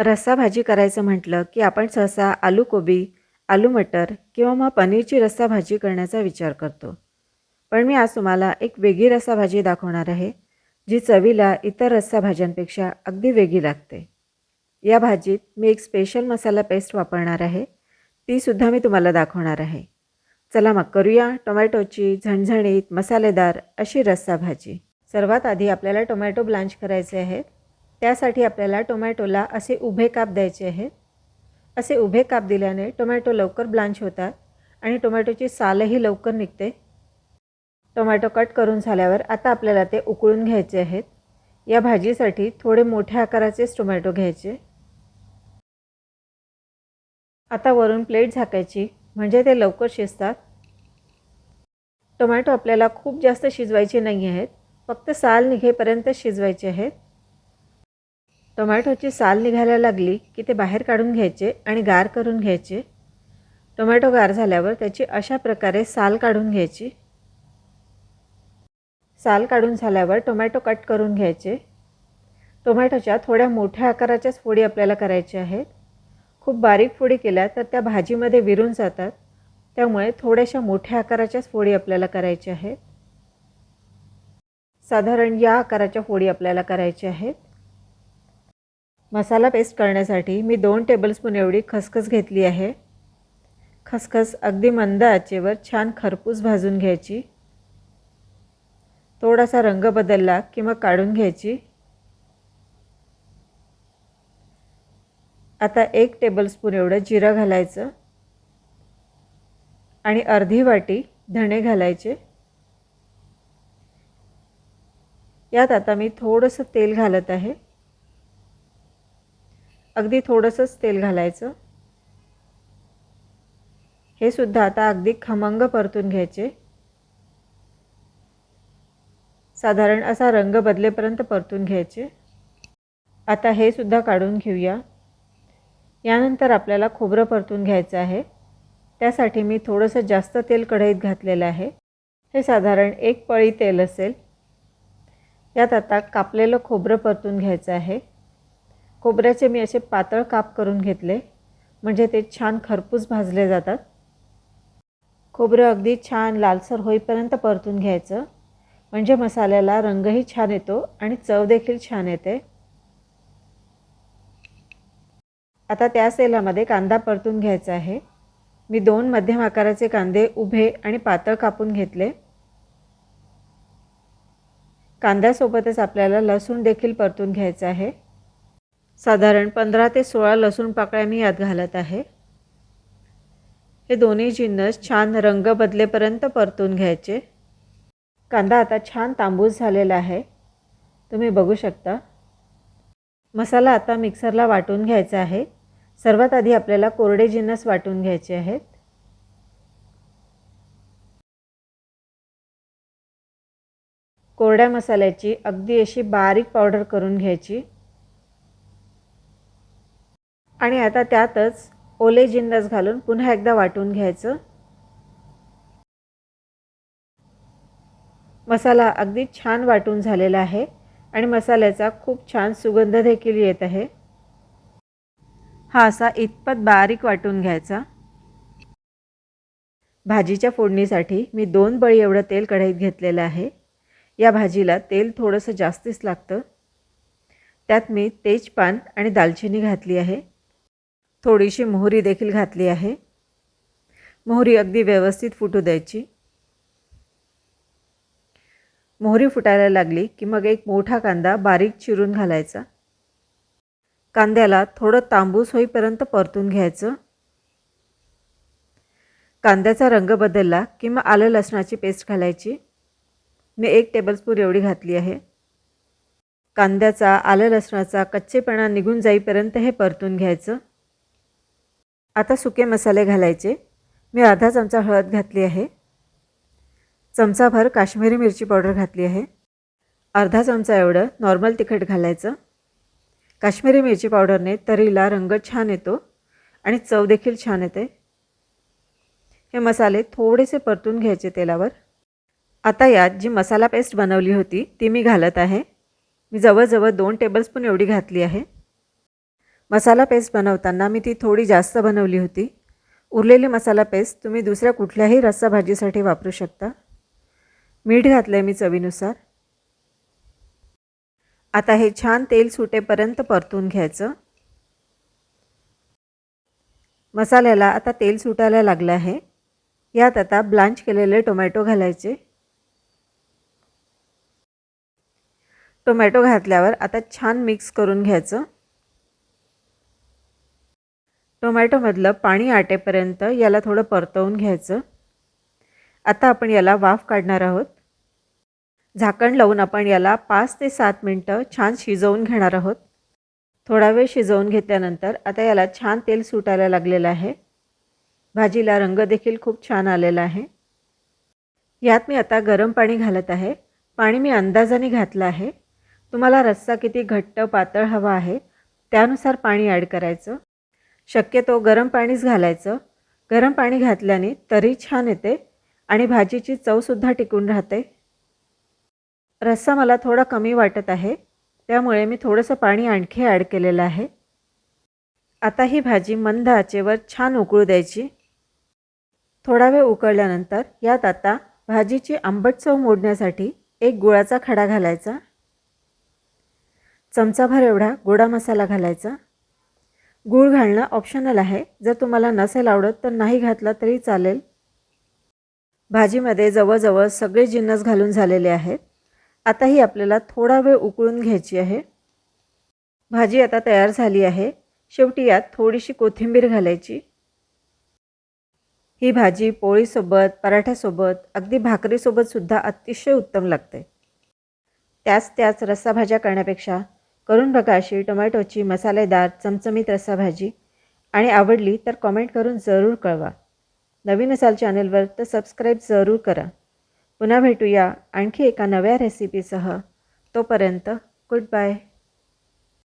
रस्सा भाजी करायचं म्हटलं की आपण सहसा आलू कोबी, आलू मटर किंवा मग पनीरची रस्सा भाजी करण्याचा विचार करतो. पण मी आज तुम्हाला एक वेगळी रस्सा भाजी दाखवणार आहे, जी चवीला इतर रस्सा भाज्यांपेक्षा अगदी वेगळी लागते. या भाजीत मी एक स्पेशल मसाला पेस्ट वापरणार आहे. तीसुद्धा मी तुम्हाला दाखवणार आहे. चला मग करूया टोमॅटोची झणझणीत मसालेदार अशी रस्सा भाजी. सर्वात आधी आपल्याला टोमॅटो ब्लांच करायचे आहेत. त्यासाठी आपल्याला टोमॅटोला असे उभे काप द्यायचे आहेत. असे उभे काप दिल्याने टोमॅटो लवकर ब्लांच होतात आणि टोमॅटोची सालही लवकर निघते. टोमॅटो कट करून झाल्यावर आता आपल्याला ते उकळून घ्यायचे आहेत. या भाजीसाठी थोडे मोठ्या आकाराचेच टोमॅटो घ्यायचे. आता वरून प्लेट झाकायची म्हणजे ते लवकर शिजतात. टोमॅटो आपल्याला खूप जास्त शिजवायचे नाही आहेत, फक्त साल निघेपर्यंत शिजवायचे आहेत. टोमॅटोची साल निघायला लागली की ते बाहेर काढून घ्यायचे आणि गार करून घ्यायचे. टोमॅटो गार झाल्यावर त्याची अशा प्रकारे साल काढून घ्यायची. साल काढून झाल्यावर टोमॅटो कट करून घ्यायचे. टोमॅटोच्या थोड्या मोठ्या आकाराच्याच फोडी आपल्याला करायच्या आहेत. खूप बारीक फोडी केल्या तर त्या भाजीमध्ये विरून जातात. त्यामुळे थोड्याशा मोठ्या आकाराच्याच फोडी आपल्याला करायच्या आहेत. साधारण या आकाराच्या फोडी आपल्याला करायच्या आहेत. मसाला पेस्ट करण्यासाठी मी 2 टेबलस्पून एवढी खसखस घेतली आहे. खसखस अगदी मंद आचेवर छान खरपूस भाजून घ्यायची. थोडासा रंग बदलला की मग काढून घ्यायची. आता 1 टेबलस्पून एवढं जिरं घालायचं आणि अर्धी वाटी धणे घालायचे. यात आता मी थोडंसं तेल घालत आहे. अगदी थोडंसंच तेल घालायचं. हे सुद्धा आता अगदी खमंग परतून घ्यायचे. साधारण असा रंग बदलेपर्यंत परतून घ्यायचे. आता हे सुद्धा काढून घेऊया. यानंतर आपल्याला खोबरं परतून घ्यायचं आहे. त्यासाठी मी थोडंसं जास्त तेल कढईत घातलेलं आहे. हे साधारण 1 पळी तेल असेल. यात आता कापलेलं खोबरं परतून घ्यायचं आहे. खोबऱ्याचे मी असे पातळ काप करून घेतले म्हणजे ते छान खरपूस भाजले जातात. खोबरं अगदी छान लालसर होईपर्यंत परतून घ्यायचं म्हणजे मसाल्याला रंगही छान येतो आणि चव देखील छान येते. आता त्याच तेलामध्ये कांदा परतून घ्यायचा आहे. मी 2 मध्यम आकाराचे कांदे उभे आणि पातळ कापून घेतले. कांद्यासोबतच आपल्याला लसूण देखील परतून घ्यायचं आहे. साधारण 15 ते 16 लसूण पाकळ्या मी यात घालत आहे. हे दोन्ही जिन्नस छान रंग बदलेपर्यंत परतून घ्यायचे. कांदा आता छान तांबूस झालेला आहे. तुम्ही बघू शकता. मसाला आता मिक्सरला वाटून घ्यायचा आहे. सर्वात आधी आपल्याला कोरडे जिन्नस वाटून घ्यायचे आहेत. कोरड्या मसाल्याची अगदी अशी बारीक पावडर करून घ्यायची. आणि आता त्यातच ओले जिन्नस घालून पुन्हा एकदा वाटून घ्यायचं. मसाला अगदी छान वाटून झालेला आहे आणि मसाल्याचा खूप छान सुगंध देखील येत आहे. हा असा इतपत बारीक वाटून घ्यायचा. भाजीच्या फोडणीसाठी मी 2 बळी एवढं तेल कढईत घेतलेलं आहे. या भाजीला तेल थोडंसं जास्तीच लागतं. त्यात मी तेजपान आणि दालचिनी घातली आहे. थोडीशी मोहरी देखील घातली आहे. मोहरी अगदी व्यवस्थित फुटू द्यायची. मोहरी फुटायला लागली की मग एक मोठा कांदा बारीक चिरून घालायचा. कांद्याला थोडं तांबूस होईपर्यंत परतून घ्यायचं. कांद्याचा रंग बदलला की मग आलं लसणाची पेस्ट घालायची. मी 1 टेबलस्पून एवढी घातली आहे. कांद्याचा आलं लसणाचा कच्चेपणा निघून जाईपर्यंत हे परतून घ्यायचं. आता सुके मसाले घालायचे. मी अर्धा चमचा हळद घातली आहे. चमचाभर काश्मीरी मिरची पावडर घातली आहे. अर्धा चमचा एवढं नॉर्मल तिखट घालायचं. काश्मीरी मिरची पावडरने तर्रीला रंग छान येतो आणि चव देखील छान येते. हे मसाले थोडेसे परतून घ्यायचे तेलावर. आता यात जी मसाला पेस्ट बनवली होती ती मी घालत आहे. मी जवळजवळ 2 टेबलस्पून एवढी घातली आहे. मसाला पेस्ट बनवताना मी ती थोडी जास्त बनवली होती. उरलेली मसाला पेस्ट तुम्ही दुसऱ्या कुठल्याही रस्सा भाजीसाठी वापरू शकता. मीठ घातलं आहे मी चवीनुसार. आता हे छान तेल सुटेपर्यंत परतून घ्यायचं. मसाल्याला आता तेल सुटायला लागलं आहे. यात आता ब्लांच केलेले टोमॅटो घालायचे. टोमॅटो घातल्यावर आता छान मिक्स करून घ्यायचं. टोमॅटोमधलं पाणी आटेपर्यंत याला थोडं परतवून घ्यायचं. आता आपण याला वाफ काढणार आहोत. झाकण लावून आपण याला 5 ते 7 मिनटं छान शिजवून घेणार आहोत. थोडा वेळ शिजवून घेतल्यानंतर आता याला छान तेल सुटायला लागलेलं आहे. भाजीला रंग देखील खूप छान आलेला आहे. यात मी आता गरम पाणी घालत आहे. पाणी मी अंदाजाने घातलं आहे. तुम्हाला रस्सा किती घट्ट पातळ हवा आहे त्यानुसार पाणी ॲड करायचं. शक्यतो गरम पाणीच घालायचं. गरम पाणी घातल्याने तरी छान येते आणि भाजीची चवसुद्धा टिकून राहते. रस्सा मला थोडा कमी वाटत आहे त्यामुळे मी थोडंसं पाणी आणखी ॲड केलेलं आहे. आता ही भाजी मंद आचेवर छान उकळू द्यायची. थोडा वेळ उकळल्यानंतर यात आता भाजीची आंबट चव मोडण्यासाठी एक गुळाचा खडा घालायचा. चमचाभर एवढा गोडा मसाला घालायचा. गूळ घालणं ऑप्शनल आहे. जर तुम्हाला नसेल आवडत तर नाही घातला तरी चालेल. भाजीमध्ये जवळजवळ सगळे जिन्नस घालून झालेले आहेत. आता ही आपल्याला थोडा वेळ उकळून घ्यायची आहे. भाजी आता तयार झाली आहे. शेवटी यात थोडीशी कोथिंबीर घालायची. ही भाजी पोळीसोबत, पराठ्यासोबत, अगदी भाकरीसोबतसुद्धा अतिशय उत्तम लागते. त्याच रस्सा भाज्या करण्यापेक्षा करून बघा अशी टोमॅटोची मसालेदार चमचमीत रस्सा भाजी आणि आवडली तर कॉमेंट करून जरूर कळवा. नवीन असाल चॅनलवर तर सबस्क्राईब जरूर करा. पुन्हा भेटूया आणखी एका नव्या रेसिपीसह. तोपर्यंत गुड बाय.